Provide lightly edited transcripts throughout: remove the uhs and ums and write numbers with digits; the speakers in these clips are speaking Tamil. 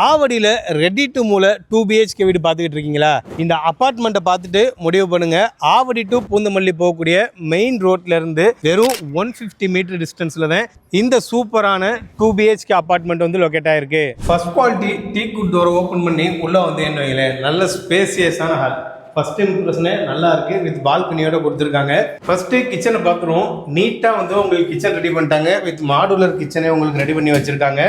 ஆவடியில் ரெடி டு மூல 2 BHK வீடு பார்த்துக்கிட்டு இருக்கீங்களா? இந்த அப்பார்ட்மெண்ட்டை பார்த்துட்டு முடிவு பண்ணுங்க. ஆவடி டு பூந்தமல்லி போகக்கூடிய மெயின் ரோட்ல இருந்து வெறும் 150 மீட்டர் டிஸ்டன்ஸ்ல தான் இந்த சூப்பரான 2 BHK அப்பார்ட்மெண்ட் வந்து லொக்கேட் ஆயிருக்கு. First quality teakwood door open பண்ணி உள்ள வந்து என்ன வைங்களேன், நல்ல ஸ்பேசியஸான ஹால். ஃபர்ஸ்ட் இம்ப்ரெஷனே நல்லா இருக்கு, வித் பால்கனியோட கொடுத்துருக்காங்க. ஃபர்ஸ்ட் கிச்சனை பார்க்குறோம். நீட்டாக வந்து உங்களுக்கு கிச்சன் ரெடி பண்ணிட்டாங்க, வித் மாடுலர் கிச்சனே உங்களுக்கு ரெடி பண்ணி வச்சிருக்காங்க.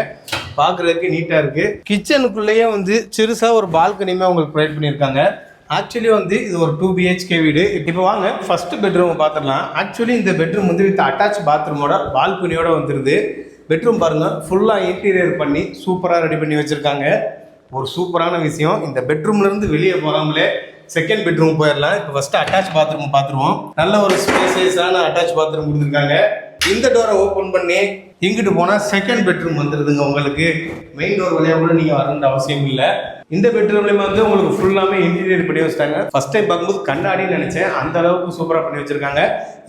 பார்க்குறதுக்கு நீட்டாக இருக்கு. கிச்சனுக்குள்ளேயே வந்து சிறுசாக ஒரு பால்கனியுமே உங்களுக்கு ப்ரொவைட் பண்ணியிருக்காங்க. ஆக்சுவலி வந்து இது ஒரு 2 BHK வீடு. இப்போ வாங்க ஃபர்ஸ்ட் பெட்ரூம் பார்த்துடலாம். ஆக்சுவலி இந்த பெட்ரூம் வந்து வித் அட்டாச் பாத்ரூமோட பால்கனியோட வந்துருது. பெட்ரூம் பாருங்க, ஃபுல்லாக இன்டீரியர் பண்ணி சூப்பராக ரெடி பண்ணி வச்சிருக்காங்க. ஒரு சூப்பரான விஷயம், இந்த பெட்ரூம்ல இருந்து வெளியே போகாமலே செகண்ட் பெட்ரூம் போயிடலாம். இப்போ ஃபர்ஸ்ட் அட்டாச் பாத்ரூம் பார்த்துருவோம். நல்ல ஒரு ஸ்பேசியஸான அட்டாச் பாத்ரூம் கொடுத்துருக்காங்க. இந்த டோரை ஓப்பன் பண்ணி இங்கிட்டு போனால் செகண்ட் பெட்ரூம் வந்துடுதுங்க. உங்களுக்கு மெயின் டோர் வழியாக கூட நீங்கள் வரணுன்ற அவசியம் இல்லை. இந்த பெட்ரூம்லேயுமே வந்து உங்களுக்கு ஃபுல்லாமே இன்டீரியர் பண்ணி வச்சுட்டாங்க. ஃபர்ஸ்ட் டைம் பார்க்கும்போது கண்ணாடின்னு நினச்சேன், அந்த அளவுக்கு சூப்பராக பண்ணி வச்சிருக்காங்க.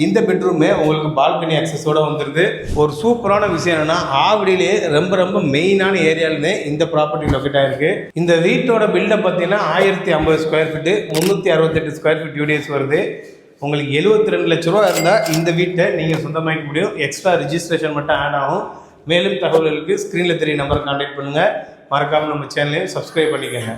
இந்த பெட்ரூமே உங்களுக்கு பால்கனி அக்சஸோட வந்துடுது. ஒரு சூப்பரான விஷயம் என்னன்னா, ஆவடியிலே ரொம்ப ரொம்ப மெயினான ஏரியாலுமே இந்த ப்ராப்பர்ட்டி லொக்கேட் ஆயிருக்கு. இந்த வீட்டோட பில்டை பார்த்தீங்கன்னா 1050 square feet, 368 square feet UDS வருது. உங்களுக்கு 72 லட்ச ரூபா இருந்தால் இந்த வீட்டை நீங்கள் சொந்தமாக்க முடியும். எக்ஸ்ட்ரா ரிஜிஸ்ட்ரேஷன் மட்டும் ஆட் ஆகும். மேலும் தகவல்களுக்கு ஸ்க்ரீனில் தெரிய நம்பரை கான்டாக்ட் பண்ணுங்கள். மறக்காமல் நம்ம சேனலையும் சப்ஸ்கிரைப் பண்ணிக்கோங்க.